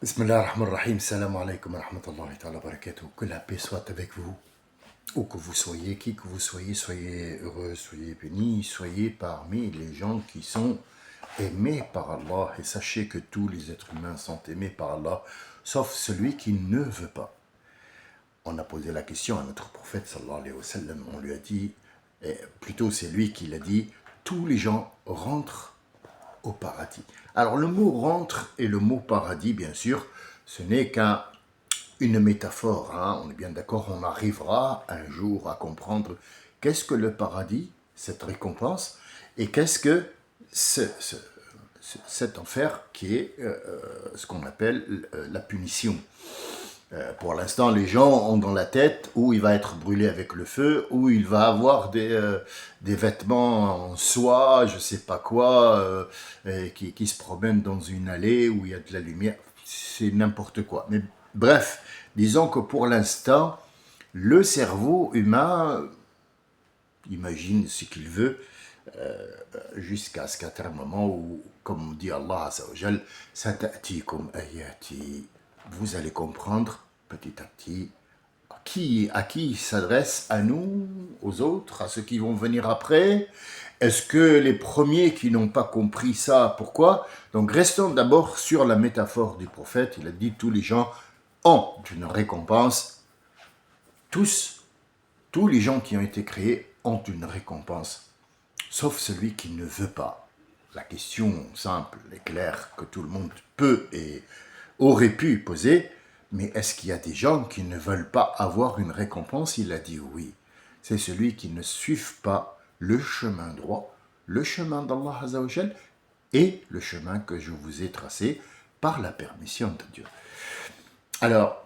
Bismillah ar-Rahman ar-Rahim, salam alaikum wa rahmatullahi ta'ala wa barakatuh. Que la paix soit avec vous, où que vous soyez, qui que vous soyez, soyez heureux, soyez bénis, soyez parmi les gens qui sont aimés par Allah. Et sachez que tous les êtres humains sont aimés par Allah, sauf celui qui ne veut pas. On a posé la question à notre prophète sallallahu alayhi wa sallam, on lui a dit, plutôt c'est lui qui l'a dit, tous les gens rentrent au paradis. Alors le mot rentre et le mot paradis, bien sûr, ce n'est qu'une métaphore. On est bien d'accord, on arrivera un jour à comprendre qu'est-ce que le paradis, cette récompense, et qu'est-ce que cet enfer qui est ce qu'on appelle la punition. Pour l'instant, les gens ont dans la tête où il va être brûlé avec le feu, où il va avoir des vêtements en soie, je sais pas quoi, qui se promènent dans une allée où il y a de la lumière. C'est n'importe quoi. Mais bref, disons que pour l'instant, le cerveau humain imagine ce qu'il veut jusqu'à ce qu'à un moment où, comme dit Allah Azza wa Jal, sata'tikum ayati, vous allez comprendre petit à petit à qui il s'adresse, à nous, aux autres, à ceux qui vont venir après. Est-ce que les premiers qui n'ont pas compris ça, pourquoi? Donc restons d'abord sur la métaphore du prophète. Il a dit tous les gens ont une récompense. Tous les gens qui ont été créés ont une récompense, sauf celui qui ne veut pas. La question simple et claire que tout le monde peut et aurait pu poser, mais est-ce qu'il y a des gens qui ne veulent pas avoir une récompense? Il a dit oui. C'est celui qui ne suit pas le chemin droit, le chemin d'Allah Azza wa Jal et le chemin que je vous ai tracé par la permission de Dieu. Alors,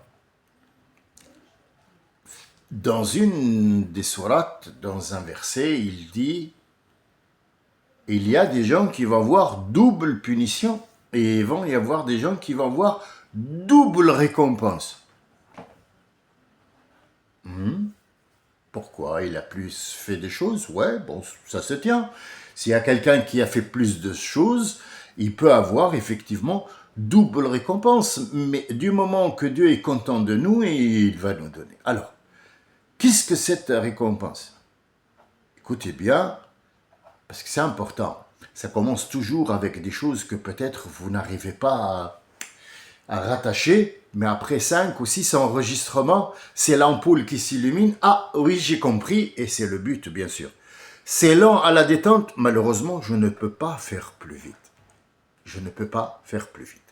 dans une des sourates, dans un verset, il dit il y a des gens qui vont avoir double punition et il va y avoir des gens qui vont avoir double récompense. Pourquoi? Il a plus fait des choses? Ouais, bon, ça se tient. S'il y a quelqu'un qui a fait plus de choses, il peut avoir effectivement double récompense. Mais du moment que Dieu est content de nous, il va nous donner. Alors, qu'est-ce que cette récompense? Écoutez bien, parce que c'est important. Ça commence toujours avec des choses que peut-être vous n'arrivez pas à rattacher, mais après 5 ou 6 enregistrements, c'est l'ampoule qui s'illumine. Ah oui, j'ai compris, et c'est le but, bien sûr. C'est lent à la détente, malheureusement, je ne peux pas faire plus vite. Je ne peux pas faire plus vite.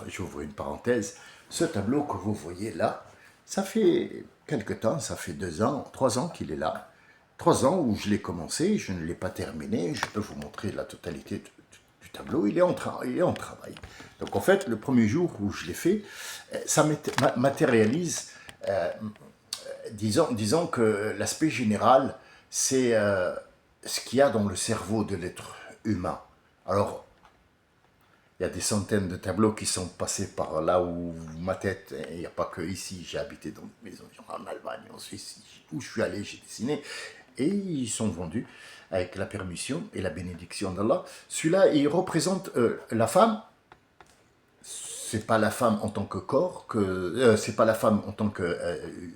J'ouvre une parenthèse. Ce tableau que vous voyez là, ça fait quelque temps, ça fait 2 ans, 3 ans qu'il est là. 3 ans où je l'ai commencé, je ne l'ai pas terminé. Je peux vous montrer la totalité du tableau. Il est en travail. Donc en fait, le premier jour où je l'ai fait, ça matérialise, disons que l'aspect général, c'est ce qu'il y a dans le cerveau de l'être humain. Alors, il y a des centaines de tableaux qui sont passés par là où ma tête, il n'y a pas que ici, j'ai habité dans des maisons en Allemagne, en Suisse, où je suis allé, j'ai dessiné, et ils sont vendus avec la permission et la bénédiction d'Allah. Celui-là, il représente la femme. C'est pas la femme en tant que corps, c'est pas la femme en tant que,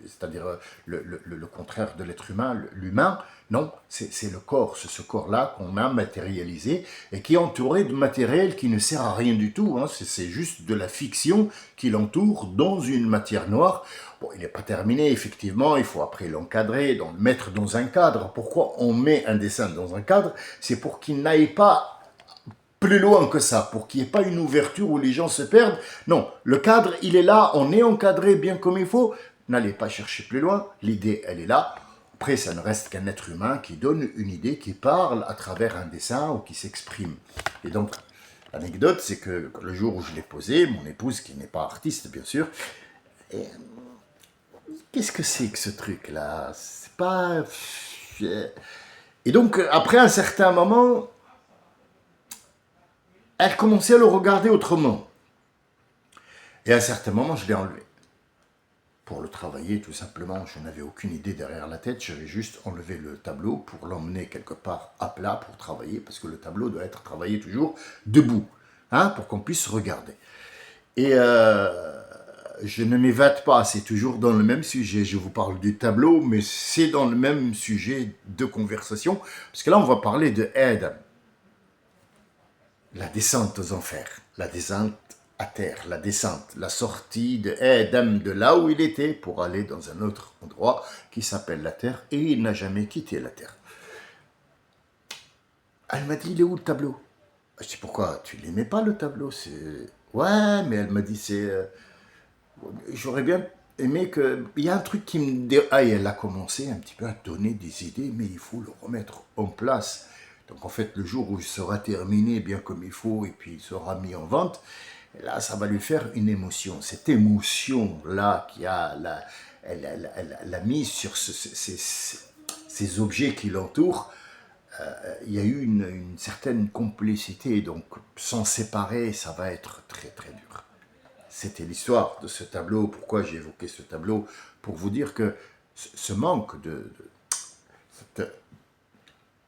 c'est-à-dire le contraire de l'être humain, l'humain. Non, c'est le corps, c'est ce corps-là qu'on a matérialisé et qui est entouré de matériel qui ne sert à rien du tout. C'est juste de la fiction qui l'entoure dans une matière noire. Bon, il n'est pas terminé, effectivement, il faut après l'encadrer, le mettre dans un cadre. Pourquoi on met un dessin dans un cadre? C'est pour qu'il n'aille pas plus loin que ça, pour qu'il n'y ait pas une ouverture où les gens se perdent. Non, le cadre, il est là, on est encadré bien comme il faut. N'allez pas chercher plus loin, l'idée, elle est là. Après, ça ne reste qu'un être humain qui donne une idée, qui parle à travers un dessin ou qui s'exprime. Et donc, l'anecdote, c'est que le jour où je l'ai posé, mon épouse, qui n'est pas artiste, bien sûr, qu'est-ce que c'est que ce truc-là? C'est pas... Et donc, après un certain moment, elle commençait à le regarder autrement. Et à un certain moment, je l'ai enlevé. Pour le travailler, tout simplement, je n'avais aucune idée derrière la tête. J'avais juste enlevé le tableau pour l'emmener quelque part à plat pour travailler, parce que le tableau doit être travaillé toujours debout, pour qu'on puisse regarder. Et je ne m'évade pas, c'est toujours dans le même sujet. Je vous parle du tableau, mais c'est dans le même sujet de conversation. Parce que là, on va parler de Adam, la descente aux enfers, la descente à terre, la descente, la sortie de Adam de là où il était pour aller dans un autre endroit qui s'appelle la terre, et il n'a jamais quitté la terre. Elle m'a dit, il est où le tableau? Je dis, pourquoi? Tu l'aimais pas le tableau? Ouais, mais elle m'a dit, j'aurais bien aimé que... Il y a un truc qui me... Ah, et elle a commencé un petit peu à donner des idées, mais il faut le remettre en place. Donc en fait, le jour où il sera terminé bien comme il faut, et puis il sera mis en vente, là, ça va lui faire une émotion. Cette émotion-là qui a elle a mise sur ces objets qui l'entourent, il y a eu une certaine complicité, donc s'en séparer, ça va être très très dur. C'était l'histoire de ce tableau. Pourquoi j'ai évoqué ce tableau? Pour vous dire que ce manque de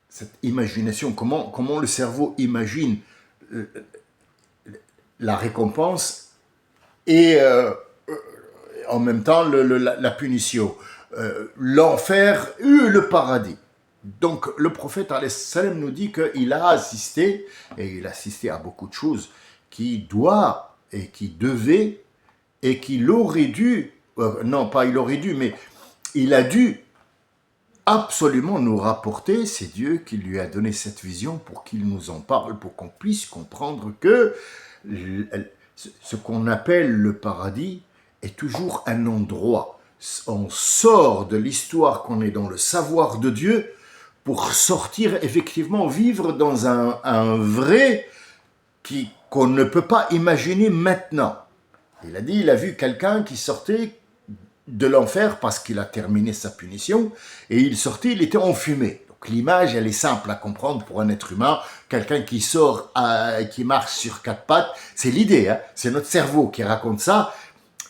cette imagination, comment le cerveau imagine la récompense et en même temps la punition. L'enfer eut le paradis. Donc le prophète salam nous dit qu'il a assisté, et il a assisté à beaucoup de choses, qui doit et qui devait et qu'il aurait dû, non pas il aurait dû, mais il a dû absolument nous rapporter. C'est Dieu qui lui a donné cette vision pour qu'il nous en parle, pour qu'on puisse comprendre que ce qu'on appelle le paradis est toujours un endroit. On sort de l'histoire qu'on est dans le savoir de Dieu pour sortir effectivement vivre dans un vrai qu'on ne peut pas imaginer maintenant. Il a dit, il a vu quelqu'un qui sortait de l'enfer parce qu'il a terminé sa punition et il sortait, il était enfumé. Donc l'image, elle est simple à comprendre pour un être humain. Quelqu'un qui sort, qui marche sur quatre pattes, c'est l'idée, hein, c'est notre cerveau qui raconte ça.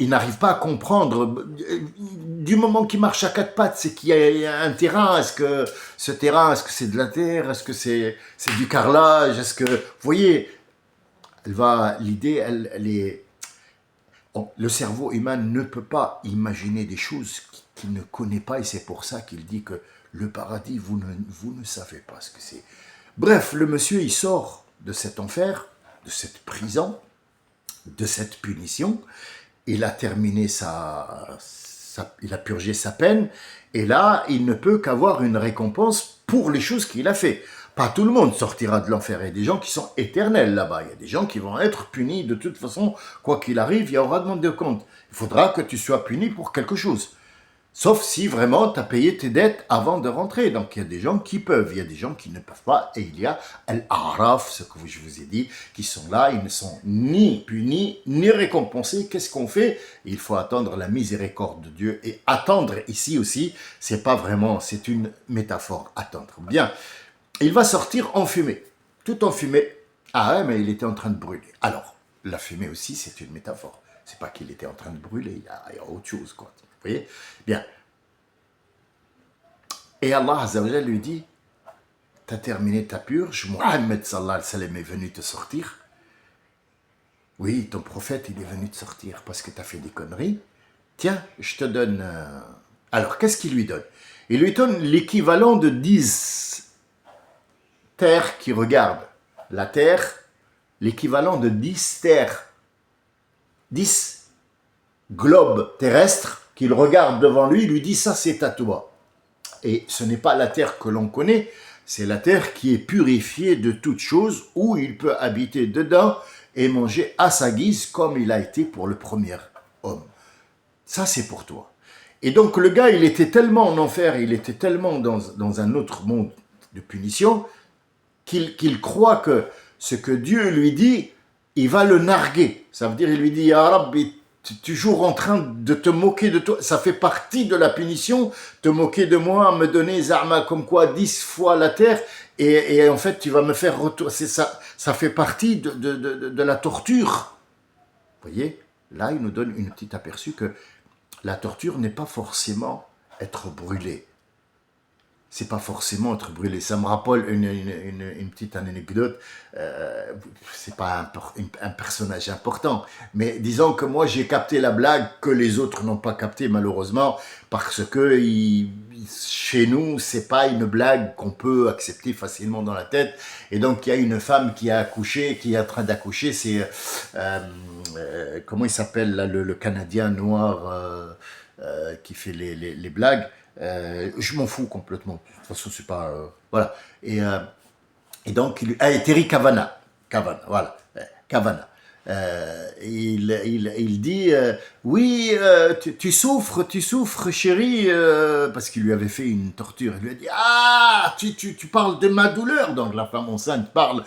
Il n'arrive pas à comprendre. Du moment qu'il marche à quatre pattes, c'est qu'il y a un terrain. Est-ce que ce terrain, est-ce que c'est de la terre? Est-ce que c'est du carrelage? Est-ce que, vous voyez, l'idée, elle est... Le cerveau humain ne peut pas imaginer des choses qu'il ne connaît pas, et c'est pour ça qu'il dit que le paradis, vous ne savez pas ce que c'est. Bref, le monsieur, il sort de cet enfer, de cette prison, de cette punition. Il a terminé il a purgé sa peine, et là, il ne peut qu'avoir une récompense pour les choses qu'il a fait. Pas tout le monde sortira de l'enfer. Il y a des gens qui sont éternels là-bas. Il y a des gens qui vont être punis de toute façon. Quoi qu'il arrive, il y aura demande de compte. Il faudra que tu sois puni pour quelque chose. Sauf si vraiment tu as payé tes dettes avant de rentrer. Donc il y a des gens qui peuvent, il y a des gens qui ne peuvent pas. Et il y a Al-A'raf, ce que je vous ai dit, qui sont là, ils ne sont ni punis, ni récompensés. Qu'est-ce qu'on fait? Il faut attendre la miséricorde de Dieu. Et attendre ici aussi, c'est pas vraiment, c'est une métaphore. Attendre. Bien. Il va sortir enfumé, tout enfumé. Ah ouais, mais il était en train de brûler. Alors, la fumée aussi, c'est une métaphore. C'est pas qu'il était en train de brûler, il y a autre chose, quoi. Vous voyez? Bien. Et Allah Azza wa Jalla lui dit, t'as terminé ta purge, Mohammed sallallahu alayhi wa sallam est venu te sortir. Oui, ton prophète, il est venu te sortir parce que t'as fait des conneries. Tiens, je te donne... Alors, qu'est-ce qu'il lui donne? Il lui donne l'équivalent de 10 terres qui regardent. La terre, l'équivalent de 10 terres. 10 globes terrestres qu'il regarde devant lui, lui dit ça c'est à toi. Et ce n'est pas la terre que l'on connaît, c'est la terre qui est purifiée de toutes choses, où il peut habiter dedans et manger à sa guise comme il a été pour le premier homme. Ça c'est pour toi. Et donc le gars, il était tellement en enfer, il était tellement dans un autre monde de punition, qu'il croit que ce que Dieu lui dit, il va le narguer. Ça veut dire, il lui dit, Ya Rabbi, tu es toujours en train de te moquer de toi. Ça fait partie de la punition, te moquer de moi, me donner Zama comme quoi 10 fois la terre, et en fait, tu vas me faire retour. C'est ça, ça fait partie de la torture. Vous voyez, là, il nous donne une petite aperçu que la torture n'est pas forcément être brûlé. c'est pas forcément être brûlé. Ça me rappelle une petite anecdote. C'est pas un personnage important, mais disons que moi j'ai capté la blague que les autres n'ont pas capté malheureusement, parce que chez nous c'est pas une blague qu'on peut accepter facilement dans la tête. Et donc il y a une femme qui a accouché, qui est en train d'accoucher. C'est comment il s'appelle là, le Canadien noir qui fait les blagues. Je m'en fous complètement. De toute façon, c'est pas. Voilà. Et donc, Terry Cavana. Cavana, voilà. Cavana. Il dit oui, tu souffres, chérie, parce qu'il lui avait fait une torture. Il lui a dit ah, tu parles de ma douleur. Donc la femme enceinte parle.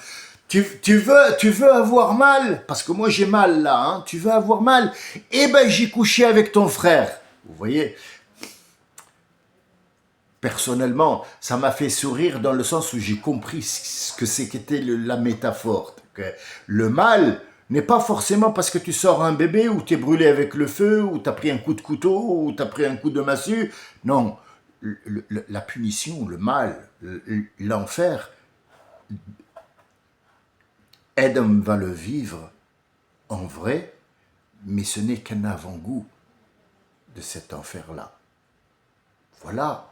Tu veux avoir mal, parce que moi j'ai mal là. Hein, tu veux avoir mal. Eh ben j'ai couché avec ton frère. Vous voyez. Personnellement, ça m'a fait sourire dans le sens où j'ai compris ce que qu'était la métaphore. Que le mal n'est pas forcément parce que tu sors un bébé ou tu es brûlé avec le feu ou tu as pris un coup de couteau ou tu as pris un coup de massue. Non, la punition, le mal, l'enfer, Adam va le vivre en vrai, mais ce n'est qu'un avant-goût de cet enfer-là. Voilà.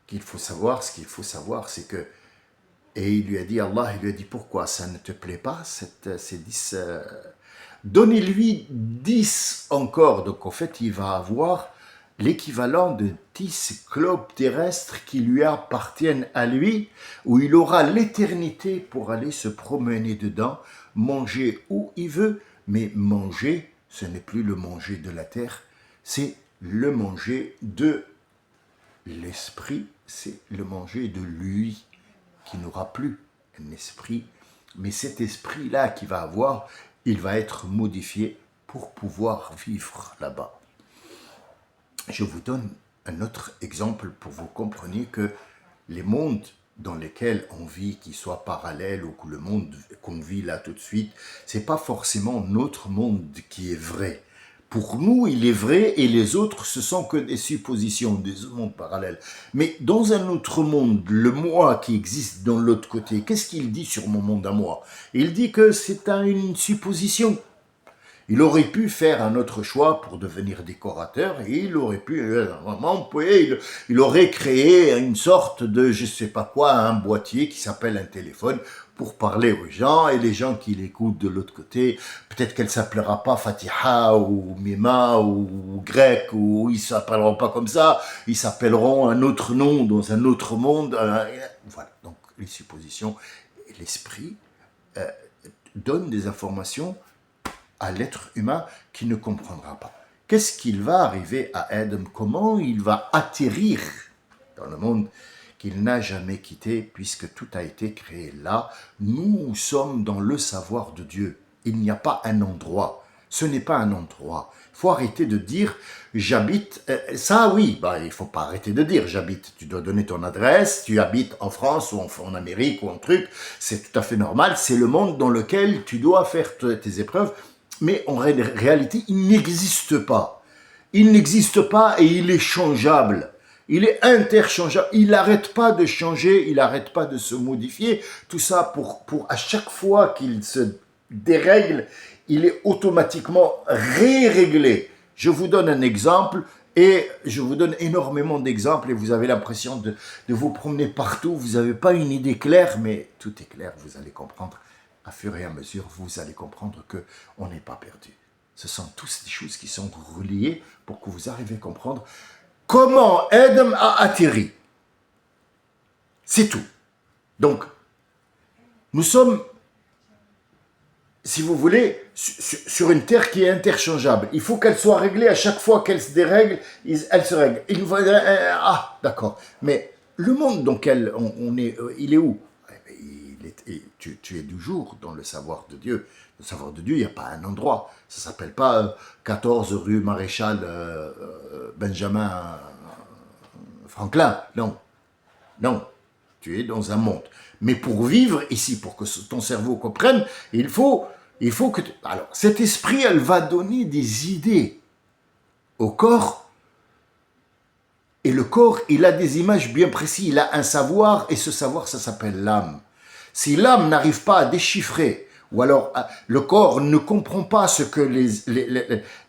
Qu'il faut savoir, ce qu'il faut savoir, c'est que, et il lui a dit, Allah, il lui a dit, pourquoi ça ne te plaît pas, ces 10, donnez-lui 10 encore, donc en fait, il va avoir l'équivalent de 10 globes terrestres qui lui appartiennent à lui, où il aura l'éternité pour aller se promener dedans, manger où il veut, mais manger, ce n'est plus le manger de la terre, c'est le manger de l'esprit, c'est le manger de lui qui n'aura plus un esprit. Mais cet esprit-là qu'il va avoir, il va être modifié pour pouvoir vivre là-bas. Je vous donne un autre exemple pour que vous compreniez que les mondes dans lesquels on vit, qu'ils soient parallèles ou que le monde qu'on vit là tout de suite, c'est pas forcément notre monde qui est vrai. Pour nous, il est vrai et les autres, ce sont que des suppositions, des mondes parallèles. Mais dans un autre monde, le moi qui existe dans l'autre côté, qu'est-ce qu'il dit sur mon monde à moi? Il dit que c'est une supposition. Il aurait pu faire un autre choix pour devenir décorateur et il aurait pu, il aurait créé une sorte de, je sais pas quoi, un boîtier qui s'appelle un téléphone pour parler aux gens et les gens qui l'écoutent de l'autre côté, peut-être qu'elle s'appellera pas Fatiha ou Mima ou Grec ou ils s'appelleront pas comme ça, ils s'appelleront un autre nom dans un autre monde. Voilà, donc les suppositions, l'esprit donne des informations à l'être humain qui ne comprendra pas. Qu'est-ce qu'il va arriver à Adam? Comment il va atterrir dans le monde qu'il n'a jamais quitté puisque tout a été créé là? Nous sommes dans le savoir de Dieu. Il n'y a pas un endroit. Ce n'est pas un endroit. Il faut arrêter de dire j'habite. Ça oui, il ne faut pas arrêter de dire j'habite. Tu dois donner ton adresse, tu habites en France ou en Amérique ou en truc. C'est tout à fait normal. C'est le monde dans lequel tu dois faire tes épreuves. Mais en réalité, il n'existe pas. Il n'existe pas et il est changeable. Il est interchangeable. Il n'arrête pas de changer, il n'arrête pas de se modifier. Tout ça pour à chaque fois qu'il se dérègle, il est automatiquement réglé. Je vous donne un exemple et je vous donne énormément d'exemples et vous avez l'impression de vous promener partout. Vous n'avez pas une idée claire, mais tout est clair, vous allez comprendre. À fur et à mesure, vous allez comprendre qu'on n'est pas perdu. Ce sont tous des choses qui sont reliées pour que vous arriviez à comprendre comment Adam a atterri. C'est tout. Donc, nous sommes, si vous voulez, sur une terre qui est interchangeable. Il faut qu'elle soit réglée à chaque fois qu'elle se dérègle, elle se règle. Ah, d'accord. Mais le monde dans lequel on est, il est où? Tu es toujours dans le savoir de Dieu. Le savoir de Dieu, il n'y a pas un endroit. Ça ne s'appelle pas 14 rue Maréchal Benjamin Franklin. Non. Non. Tu es dans un monde. Mais pour vivre ici, pour que ton cerveau comprenne, il faut que... Alors, cet esprit, elle va donner des idées au corps Et le corps, il a des images bien précises, il a un savoir, et ce savoir, ça s'appelle l'âme. Si l'âme n'arrive pas à déchiffrer, ou alors le corps ne comprend pas ce que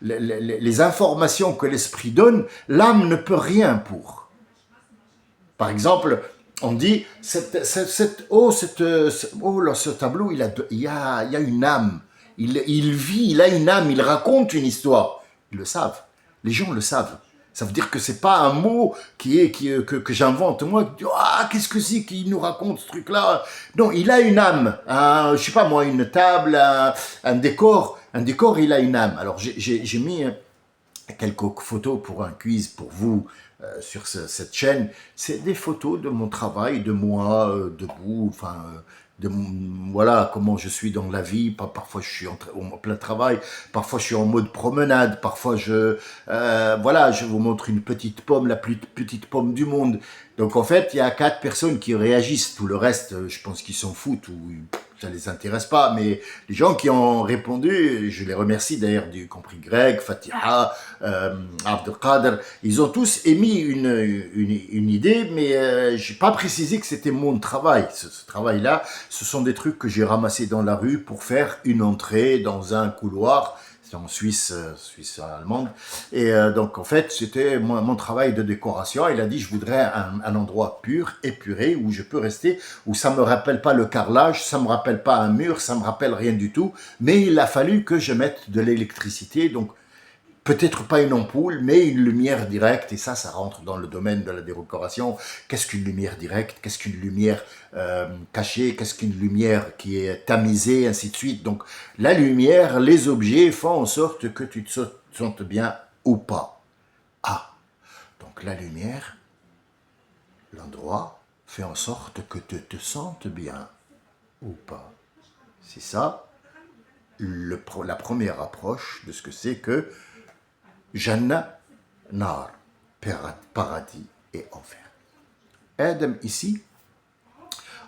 les informations que l'esprit donne, l'âme ne peut rien pour. Par exemple, on dit, là, ce tableau, il y a une âme. Il vit, il a une âme, il raconte une histoire. Ils le savent. Les gens le savent. Ça veut dire que c'est pas un mot que j'invente. Moi, qu'est-ce que c'est qu'il nous raconte ce truc-là? Non, il a une âme. Je sais pas moi, une table, un décor. Un décor, il a une âme. Alors, j'ai mis quelques photos pour un quiz pour vous sur cette chaîne. C'est des photos de mon travail, de moi, debout, enfin, voilà comment je suis dans la vie. Parfois je suis en plein travail, parfois je suis en mode promenade, parfois voilà, je vous montre une petite pomme, la plus petite pomme du monde. Donc en fait, il y a 4 personnes qui réagissent. Tout le reste, je pense qu'ils s'en foutent ou ça les intéresse pas. Mais les gens qui ont répondu, je les remercie d'ailleurs, y compris Greg, Fatiha, Abdelkader, ils ont tous émis une idée, mais j'ai pas précisé que c'était mon travail. Ce travail-là, ce sont des trucs que j'ai ramassés dans la rue pour faire une entrée dans un couloir. C'est en Suisse allemande. Et donc, en fait, c'était mon travail de décoration. Il a dit, je voudrais un endroit pur, épuré, où je peux rester, où ça me rappelle pas le carrelage, ça me rappelle pas un mur, ça me rappelle rien du tout. Mais il a fallu que je mette de l'électricité. Donc, peut-être pas une ampoule, mais une lumière directe, et ça rentre dans le domaine de la décoration. Qu'est-ce qu'une lumière directe? Qu'est-ce qu'une lumière cachée? Qu'est-ce qu'une lumière qui est tamisée, ainsi de suite. Donc, la lumière, les objets font en sorte que tu te sentes bien ou pas. Ah, donc la lumière, l'endroit, fait en sorte que tu te sentes bien ou pas. C'est ça, la première approche de ce que c'est que Jannah, Nar, paradis et enfer. Adam ici,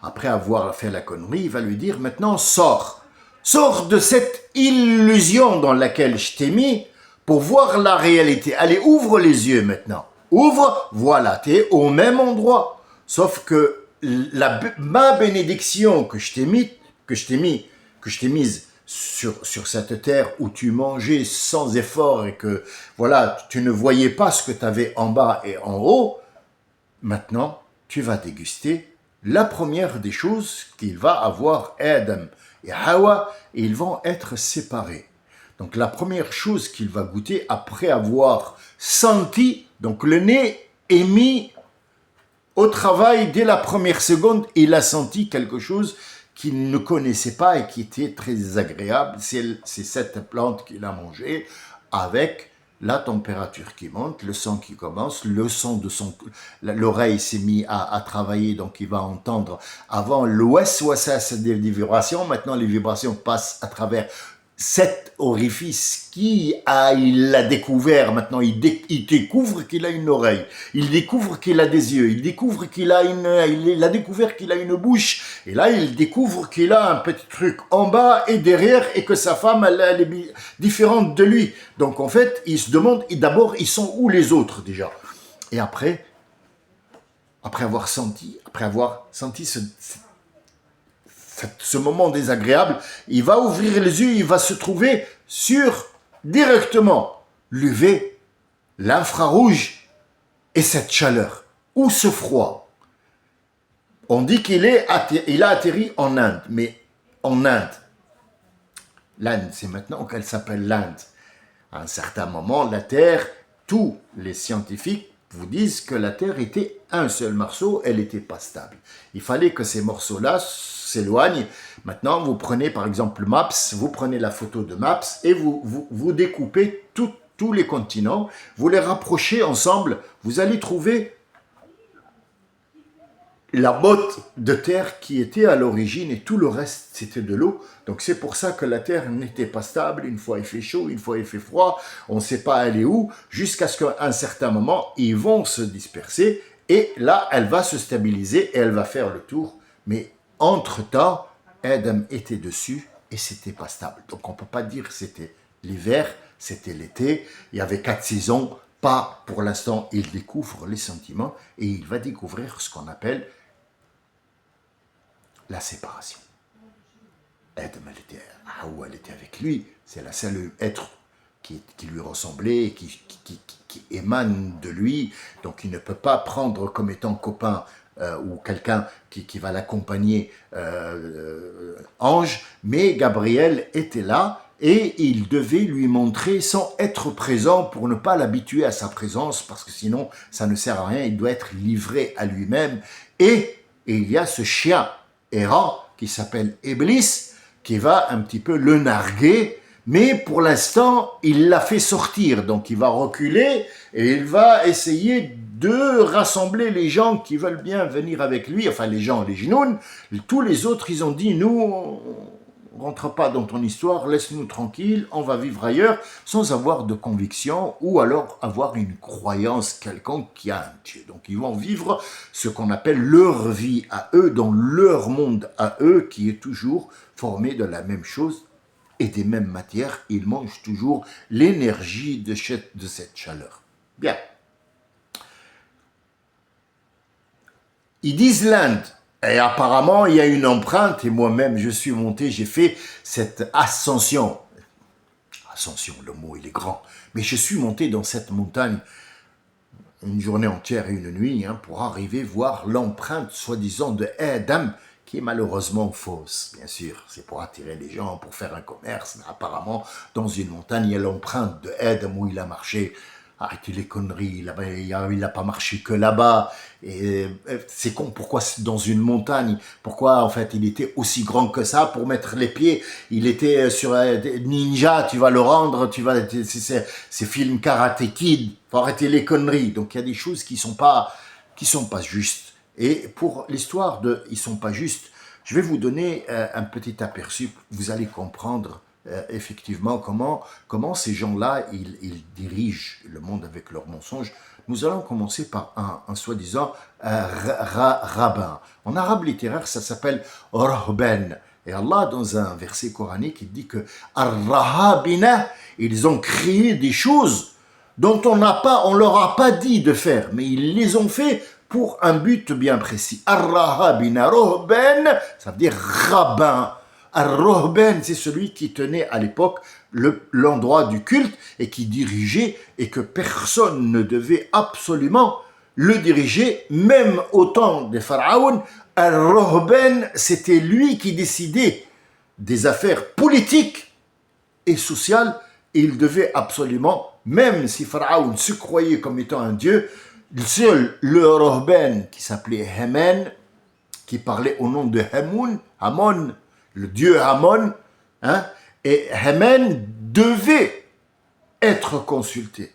après avoir fait la connerie, il va lui dire maintenant sors. Sors de cette illusion dans laquelle je t'ai mis pour voir la réalité. Allez, ouvre les yeux maintenant. Ouvre, voilà, tu es au même endroit. Sauf que ma bénédiction que je t'ai mise sur cette terre où tu mangeais sans effort et que voilà, tu ne voyais pas ce que tu avais en bas et en haut, maintenant tu vas déguster la première des choses qu'il va avoir Adam et Hawa, et ils vont être séparés. Donc la première chose qu'il va goûter après avoir senti, donc le nez est mis au travail dès la première seconde, il a senti quelque chose qu'il ne connaissait pas et qui était très désagréable. C'est cette plante qu'il a mangée avec la température qui monte, le son qui commence, le son de l'oreille s'est mis à travailler, donc il va entendre avant l'ouest-ouest des vibrations. Maintenant, les vibrations passent à travers cet orifice il l'a découvert. Maintenant, il découvre qu'il a une oreille, il découvre qu'il a des yeux, il découvre il a découvert qu'il a une bouche, et là, il découvre qu'il a un petit truc en bas et derrière, et que sa femme, elle est différente de lui. Donc, en fait, il se demande, d'abord, ils sont où les autres, déjà? Et après avoir senti ce moment désagréable, il va ouvrir les yeux, il va se trouver sur directement l'UV, l'infrarouge et cette chaleur ou ce froid. On dit qu'il a atterri en Inde, mais en Inde, l'Inde, c'est maintenant qu'elle s'appelle l'Inde. À un certain moment, la Terre, tous les scientifiques vous disent que la Terre était un seul morceau, elle n'était pas stable. Il fallait que ces morceaux-là s'éloignent. Maintenant, vous prenez par exemple Maps, vous prenez la photo de Maps et vous découpez tous les continents, vous les rapprochez ensemble, vous allez trouver la motte de terre qui était à l'origine et tout le reste c'était de l'eau. Donc c'est pour ça que la terre n'était pas stable. Une fois il fait chaud, une fois il fait froid, on ne sait pas aller où, jusqu'à ce qu'à un certain moment ils vont se disperser et là elle va se stabiliser et elle va faire le tour. Mais entre-temps, Adam était dessus et c'était pas stable. Donc on ne peut pas dire que c'était l'hiver, c'était l'été, il y avait 4 saisons, pas pour l'instant, il découvre les sentiments et il va découvrir ce qu'on appelle la séparation. Adam, Hawa, elle était avec lui, c'est la seule être qui lui ressemblait, qui émane de lui, donc il ne peut pas prendre comme étant copain ou quelqu'un qui va l'accompagner ange, mais Gabriel était là et il devait lui montrer sans être présent pour ne pas l'habituer à sa présence, parce que sinon ça ne sert à rien, il doit être livré à lui-même. Et il y a ce chien errant qui s'appelle Iblis, qui va un petit peu le narguer, mais pour l'instant, il l'a fait sortir, donc il va reculer et il va essayer de rassembler les gens qui veulent bien venir avec lui, enfin les gens, les genoux, tous les autres, ils ont dit, nous, on rentre pas dans ton histoire, laisse-nous tranquille, on va vivre ailleurs, sans avoir de conviction, ou alors avoir une croyance quelconque qu'il y a un Dieu. Donc ils vont vivre ce qu'on appelle leur vie à eux, dans leur monde à eux, qui est toujours formé de la même chose, et des mêmes matières, ils mangent toujours l'énergie de cette chaleur. Bien. Ils disent l'Inde, et apparemment il y a une empreinte, et moi-même je suis monté, j'ai fait cette ascension. Ascension, le mot il est grand, mais je suis monté dans cette montagne une journée entière et une nuit pour arriver voir l'empreinte soi-disant de Adam, qui est malheureusement fausse, bien sûr. C'est pour attirer les gens, pour faire un commerce, mais apparemment, dans une montagne, il y a l'empreinte de Adam où il a marché. Arrêtez les conneries, il n'a pas marché que là-bas. Et c'est con, pourquoi dans une montagne? Pourquoi, en fait, il était aussi grand que ça pour mettre les pieds? Il était sur Ninja, tu vas le rendre, c'est film Karate Kid. Faut arrêter les conneries. Donc, il y a des choses qui sont pas justes. Et pour l'histoire de « ils sont pas justes », je vais vous donner un petit aperçu. Vous allez comprendre effectivement comment ces gens-là, ils dirigent le monde avec leurs mensonges. Nous allons commencer par un soi-disant rabbin. En arabe littéraire, ça s'appelle « rahban ». Et Allah, dans un verset coranique, il dit que « ar-rahabina », ils ont créé des choses dont on leur a pas dit de faire, mais ils les ont fait pour un but bien précis. Ar-rahabina rohben, ça veut dire rabbin. Ar-rohben, c'est celui qui tenait à l'époque l'endroit du culte et qui dirigeait, et que personne ne devait absolument le diriger, même au temps des pharaons. Ar-rohben, c'était lui qui décidait des affaires politiques et sociales, et il devait absolument, même si Pharaon se croyait comme étant un dieu, seul le Rohben qui s'appelait Haman, qui parlait au nom de Hamon, le dieu Hamon, et Haman devait être consulté.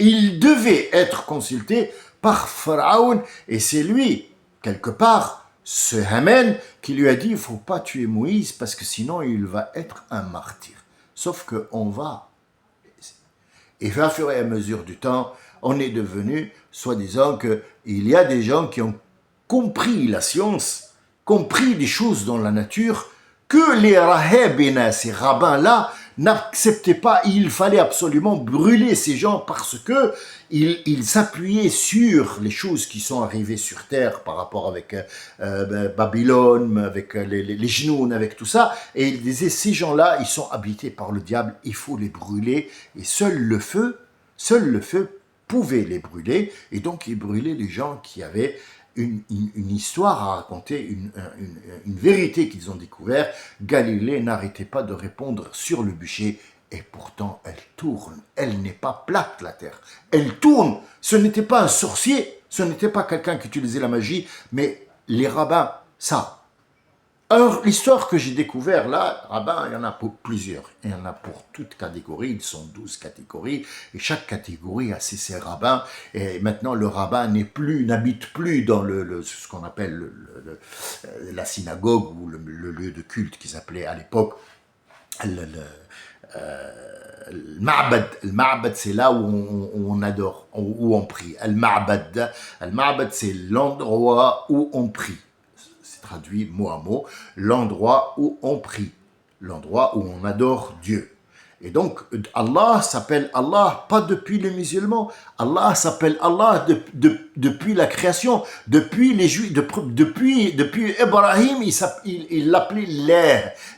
Il devait être consulté par Pharaon, et c'est lui, quelque part, ce Haman, qui lui a dit « il ne faut pas tuer Moïse parce que sinon il va être un martyr ». Sauf qu'on va, et au fur et à mesure du temps, on est devenu, soi-disant, qu'il y a des gens qui ont compris la science, compris des choses dans la nature, que les rahébina, ces rabbins-là, n'acceptaient pas. Il fallait absolument brûler ces gens parce que ils s'appuyaient sur les choses qui sont arrivées sur Terre par rapport avec Babylone, avec les genoux, avec tout ça. Et ils disaient, ces gens-là, ils sont habités par le diable, il faut les brûler. Et seul le feu pouvait les brûler. Et donc, ils brûlaient les gens qui avaient une histoire à raconter, une vérité qu'ils ont découvert. Galilée n'arrêtait pas de répondre sur le bûcher, et pourtant elle tourne. Elle n'est pas plate, la terre. Elle tourne. Ce n'était pas un sorcier, ce n'était pas quelqu'un qui utilisait la magie, mais les rabbins, ça. Alors, l'histoire que j'ai découvert là, rabbins, il y en a pour plusieurs. Il y en a pour toute catégorie, ils sont 12 catégories, et chaque catégorie a ses rabbins. Et maintenant, le rabbin n'habite plus dans ce qu'on appelle la synagogue ou le lieu de culte qu'ils appelaient à l'époque le ma'bad. Le ma'bad, c'est là où on adore, où on prie. Le ma'bad, c'est l'endroit où on prie. Traduit mot à mot, l'endroit où on prie, l'endroit où on adore Dieu. Et donc, Allah s'appelle Allah pas depuis les musulmans. Allah s'appelle Allah depuis la création. Depuis les Juifs, depuis Ibrahim, il l'appelait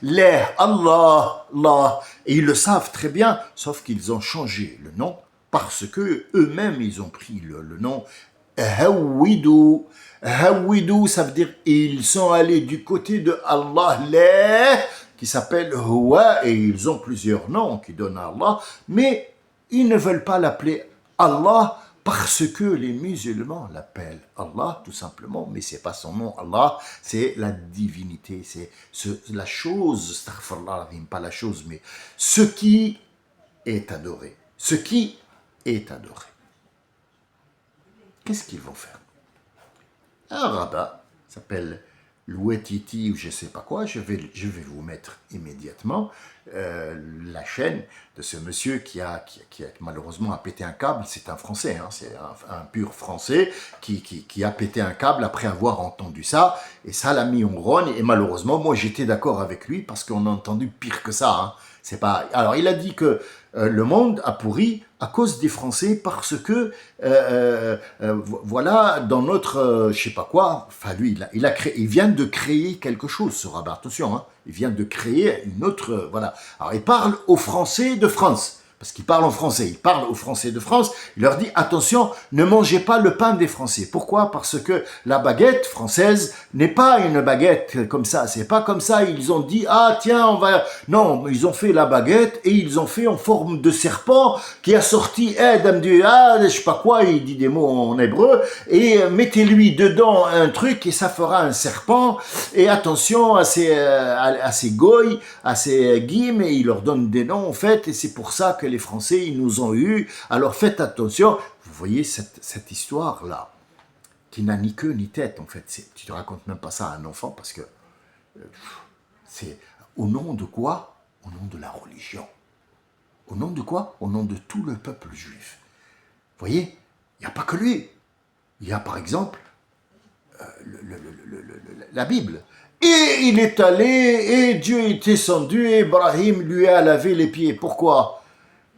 l'air, Allah, Allah. Et ils le savent très bien, sauf qu'ils ont changé le nom parce que eux-mêmes, ils ont pris le nom Hawidou. Hawidou, ça veut dire ils sont allés du côté de Allah, qui s'appelle Huwa, et ils ont plusieurs noms qui donnent à Allah, mais ils ne veulent pas l'appeler Allah parce que les musulmans l'appellent Allah tout simplement, mais c'est pas son nom Allah, c'est la divinité, c'est la chose, astaghfirullah, pas la chose, mais ce qui est adoré, ce qui est adoré. Qu'est-ce qu'ils vont faire? Un rabbin s'appelle Louetiti ou je ne sais pas quoi, je vais vous mettre immédiatement la chaîne de ce monsieur qui a malheureusement pété un câble. C'est un Français, hein, c'est un pur Français qui a pété un câble après avoir entendu ça, et ça l'a mis en grogne, et malheureusement, moi j'étais d'accord avec lui parce qu'on a entendu pire que ça. Hein. C'est pas... Alors il a dit que le monde a pourri à cause des Français parce que voilà, dans notre je sais pas quoi, enfin lui il vient de créer quelque chose, ce rabbin, attention, hein, il vient de créer une autre, voilà. Alors il parle aux Français de France, parce qu'il parle en français, il parle aux Français de France, il leur dit attention, ne mangez pas le pain des Français. Pourquoi? Parce que la baguette française n'est pas une baguette comme ça, c'est pas comme ça, ils ont dit ah tiens on va... Non, ils ont fait la baguette et ils ont fait en forme de serpent qui a sorti Adam du je sais pas quoi, il dit des mots en hébreu, et mettez-lui dedans un truc et ça fera un serpent, et attention à ces goy, à ces guim, et il leur donne des noms en fait, et c'est pour ça que les Français, ils nous ont eu. Alors faites attention. Vous voyez cette histoire-là, qui n'a ni queue ni tête, en fait. Tu ne racontes même pas ça à un enfant, parce que c'est au nom de quoi? Au nom de la religion. Au nom de quoi? Au nom de tout le peuple juif. Vous voyez, il n'y a pas que lui. Il y a par exemple la Bible. Et il est allé, et Dieu est descendu, et Ibrahim lui a lavé les pieds. Pourquoi?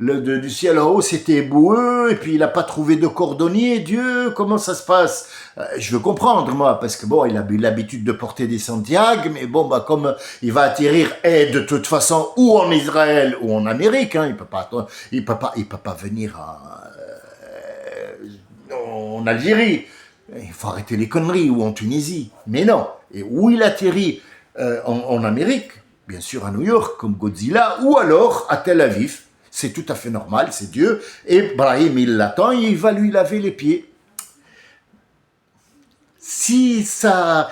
Du ciel en haut, c'était boueux, et puis il n'a pas trouvé de cordonnier, Dieu, comment ça se passe? Je veux comprendre, moi, parce que bon, il a eu l'habitude de porter des Santiago, mais bon, bah, comme il va atterrir, et de toute façon, ou en Israël, ou en Amérique, hein, il peut pas venir en Algérie, il faut arrêter les conneries, ou en Tunisie, mais non, et où il atterrit en Amérique, bien sûr à New York, comme Godzilla, ou alors à Tel Aviv. C'est tout à fait normal, c'est Dieu. Et Ibrahim, il l'attend, il va lui laver les pieds. Si ça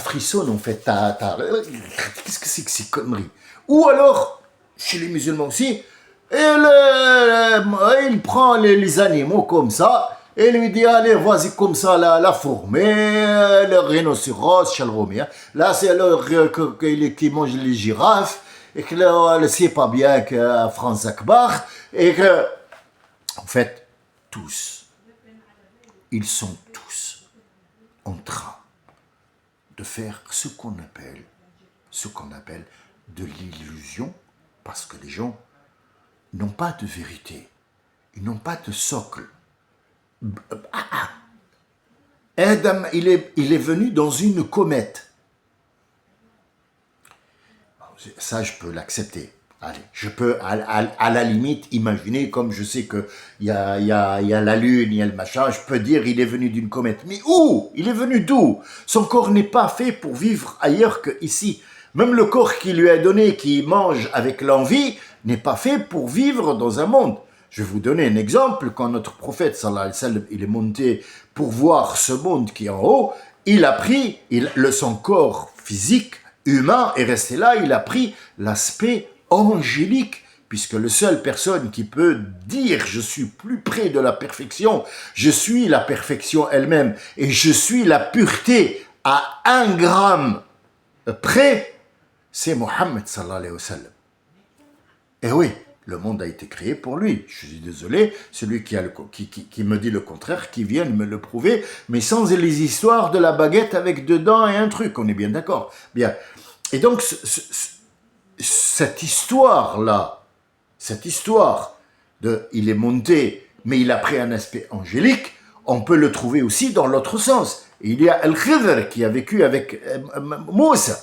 frissonne, en fait, qu'est-ce que c'est que ces conneries? Ou alors, chez les musulmans aussi, il prend les animaux comme ça, et lui dit, allez, vas-y comme ça, la fourmi, le rhinocéros, chalromien. Là, c'est qui mange les girafes, et que là, c'est pas bien que France Akbar, et que, en fait, tous, ils sont tous en train de faire ce qu'on appelle de l'illusion, parce que les gens n'ont pas de vérité, ils n'ont pas de socle. Adam, il est venu dans une comète. Ça, je peux l'accepter. Allez, je peux à la limite imaginer, comme je sais qu'il y a la lune, il y a le machin, je peux dire il est venu d'une comète. Mais où? Il est venu d'où? Son corps n'est pas fait pour vivre ailleurs qu'ici. Même le corps qu'il lui a donné, qui mange avec l'envie, n'est pas fait pour vivre dans un monde. Je vais vous donner un exemple. Quand notre prophète, sallallahu alayhi wa sallam, il est monté pour voir ce monde qui est en haut, il a pris son corps physique, humain, est resté là, il a pris l'aspect angélique, puisque la seule personne qui peut dire « je suis plus près de la perfection, je suis la perfection elle-même, et je suis la pureté à 1 gramme près », c'est Mohammed sallallahu alayhi wa sallam. Et oui, le monde a été créé pour lui. Je suis désolé, celui qui me dit le contraire, qui vient me le prouver, mais sans les histoires de la baguette avec dedans et un truc, on est bien d'accord. Bien. Et donc, cette histoire-là cette histoire de il est monté, mais il a pris un aspect angélique, on peut le trouver aussi dans l'autre sens. Il y a Al-Khidr qui a vécu avec Moussa,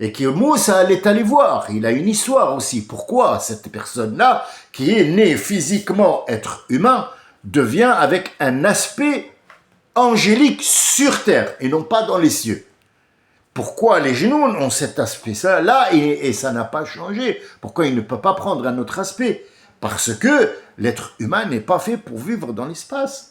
et que Moussa allait aller voir. Il a une histoire aussi. Pourquoi cette personne-là, qui est née physiquement être humain, devient avec un aspect angélique sur terre et non pas dans les cieux? Pourquoi les genoux ont cet aspect-là et ça n'a pas changé? Pourquoi il ne peut pas prendre un autre aspect? Parce que l'être humain n'est pas fait pour vivre dans l'espace.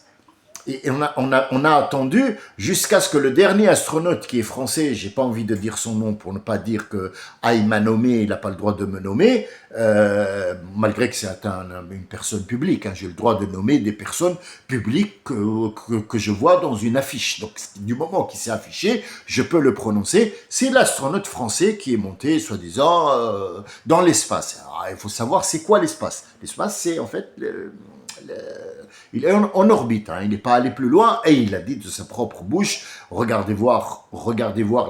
Et on a attendu jusqu'à ce que le dernier astronaute qui est français, j'ai pas envie de dire son nom pour ne pas dire que il m'a nommé, il n'a pas le droit de me nommer, malgré que c'est une personne publique, hein, j'ai le droit de nommer des personnes publiques que je vois dans une affiche. Donc du moment qu'il s'est affiché, je peux le prononcer. C'est l'astronaute français qui est monté, soi-disant, dans l'espace. Alors, il faut savoir c'est quoi l'espace. L'espace, c'est en fait il est en orbite, hein, il n'est pas allé plus loin, et il a dit de sa propre bouche, regardez voir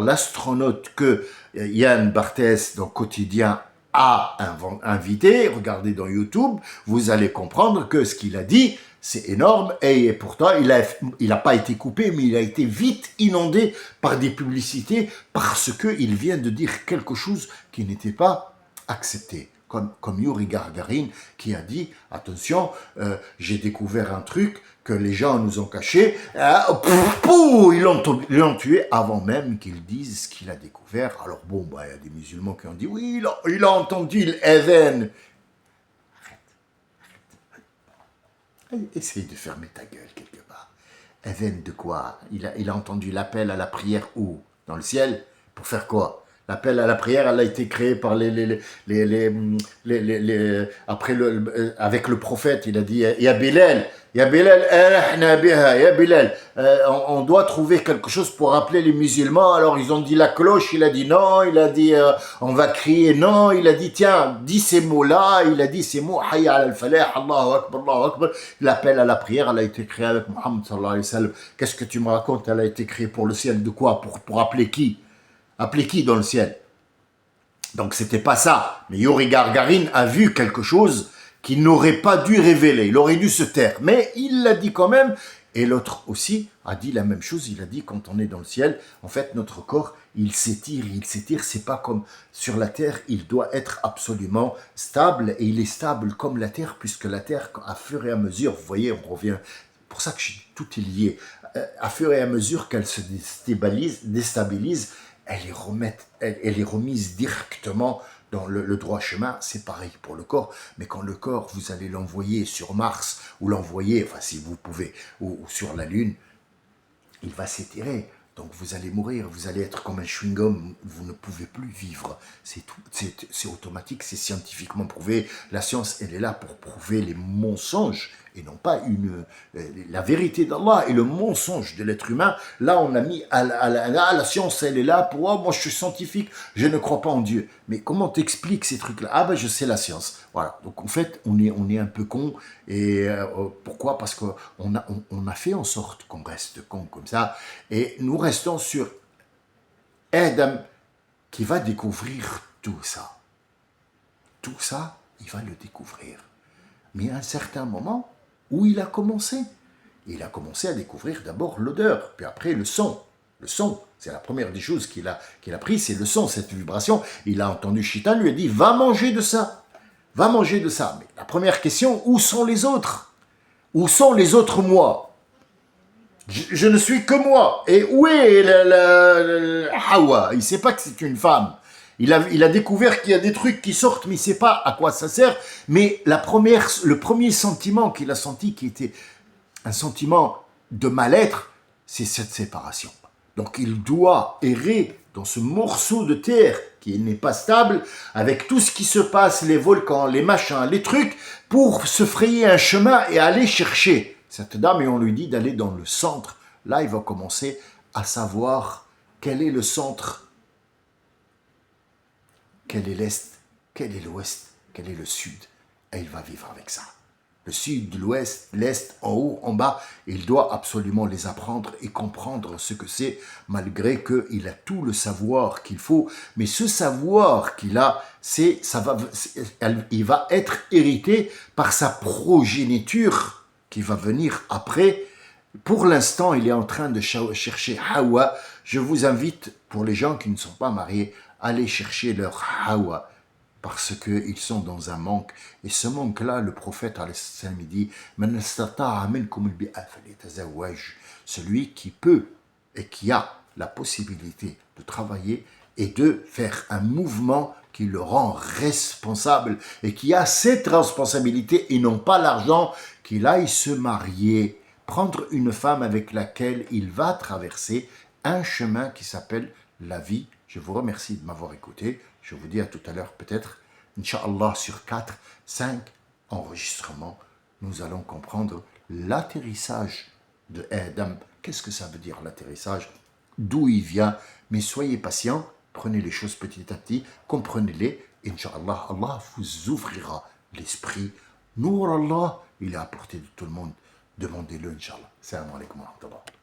l'astronaute que Yann Barthès, dans Quotidien, a invité, regardez dans YouTube, vous allez comprendre que ce qu'il a dit, c'est énorme, et pourtant, il n'a pas été coupé, mais il a été vite inondé par des publicités, parce qu'il vient de dire quelque chose qui n'était pas accepté. Comme Yuri Gagarin qui a dit, attention, j'ai découvert un truc que les gens nous ont caché, ils l'ont tué avant même qu'ils disent ce qu'il a découvert. Alors bon, il y a des musulmans qui ont dit, oui, il a entendu l'Even. Arrête. Essaye de fermer ta gueule quelque part. Even de quoi? Il a entendu l'appel à la prière où? Dans le ciel? Pour faire quoi? L'appel à la prière, elle a été créée par après avec le prophète. Il a dit, Ya Bilal, Ya Bilal, Ya Bilal. On doit trouver quelque chose pour appeler les musulmans. Alors ils ont dit la cloche, il a dit non, il a dit on va crier non, il a dit tiens, dis ces mots-là, il a dit ces mots, Hayya al-falah, Allahu Akbar, Allahu Akbar. L'appel à la prière, elle a été créée avec Muhammad sallallahu alayhi wa sallam. Qu'est-ce que tu me racontes? Elle a été créée pour le ciel, de quoi? Pour appeler qui? Appeler qui dans le ciel? Donc c'était pas ça. Mais Yuri Gagarin a vu quelque chose qu'il n'aurait pas dû révéler. Il aurait dû se taire. Mais il l'a dit quand même. Et l'autre aussi a dit la même chose. Il a dit quand on est dans le ciel, en fait notre corps, il s'étire. C'est pas comme sur la terre. Il doit être absolument stable. Et il est stable comme la terre, puisque la terre, à fur et à mesure, vous voyez, on revient. C'est pour ça que tout est lié. À fur et à mesure qu'elle se déstabilise, elle est remise directement dans le droit chemin. C'est pareil pour le corps, mais quand le corps, vous allez l'envoyer sur Mars, ou l'envoyer, enfin si vous pouvez, ou sur la Lune, il va s'étirer. Donc vous allez mourir, vous allez être comme un chewing-gum, vous ne pouvez plus vivre. C'est tout, c'est automatique, c'est scientifiquement prouvé. La science, elle est là pour prouver les mensonges et non pas la vérité d'Allah et le mensonge de l'être humain. Là, on a mis la science, elle est là pour moi je suis scientifique, je ne crois pas en Dieu. Mais comment t'expliques ces trucs-là? Ah ben je sais la science. Voilà. Donc en fait, on est un peu con. Et pourquoi? Parce qu'on a fait en sorte qu'on reste con comme ça. Et nous restons sur Adam qui va découvrir tout ça. Tout ça, il va le découvrir. Mais à un certain moment où il a commencé. Il a commencé à découvrir d'abord l'odeur, puis après le son. Le son, c'est la première des choses qu'il a pris, c'est le son, cette vibration. Il a entendu Shaitan lui a dit, va manger de ça. Va manger de ça. Mais la première question, où sont les autres? Où sont les autres moi? Je ne suis que moi. Et où est Hawa? Il ne sait pas que c'est une femme. Il a découvert qu'il y a des trucs qui sortent, mais il ne sait pas à quoi ça sert. Mais le premier sentiment qu'il a senti, qui était un sentiment de mal-être, c'est cette séparation. Donc il doit errer dans ce morceau de terre qui n'est pas stable, avec tout ce qui se passe, les volcans, les machins, les trucs, pour se frayer un chemin et aller chercher cette dame. Et on lui dit d'aller dans le centre. Là, il va commencer à savoir quel est le centre, quel est l'Est, quel est l'Ouest, quel est le Sud. Et il va vivre avec ça. Le sud, l'ouest, l'est, en haut, en bas, il doit absolument les apprendre et comprendre ce que c'est, malgré qu'il a tout le savoir qu'il faut. Mais ce savoir qu'il a, il va être hérité par sa progéniture qui va venir après. Pour l'instant, il est en train de chercher Hawa. Je vous invite, pour les gens qui ne sont pas mariés, à aller chercher leur Hawa, parce qu'ils sont dans un manque. Et ce manque-là, le prophète, il dit, celui qui peut et qui a la possibilité de travailler et de faire un mouvement qui le rend responsable et qui a cette responsabilité et non pas l'argent, qu'il aille se marier, prendre une femme avec laquelle il va traverser un chemin qui s'appelle la vie. Je vous remercie de m'avoir écouté. Je vous dis à tout à l'heure peut-être, Inch'Allah, sur 4, 5 enregistrements, nous allons comprendre l'atterrissage de Adam. Qu'est-ce que ça veut dire l'atterrissage? D'où il vient? Mais soyez patients, prenez les choses petit à petit, comprenez-les. Inch'Allah, Allah vous ouvrira l'esprit. Nour Allah, il est à portée de tout le monde. Demandez-le, Inch'Allah. Salam alaikum wa rahmatullah.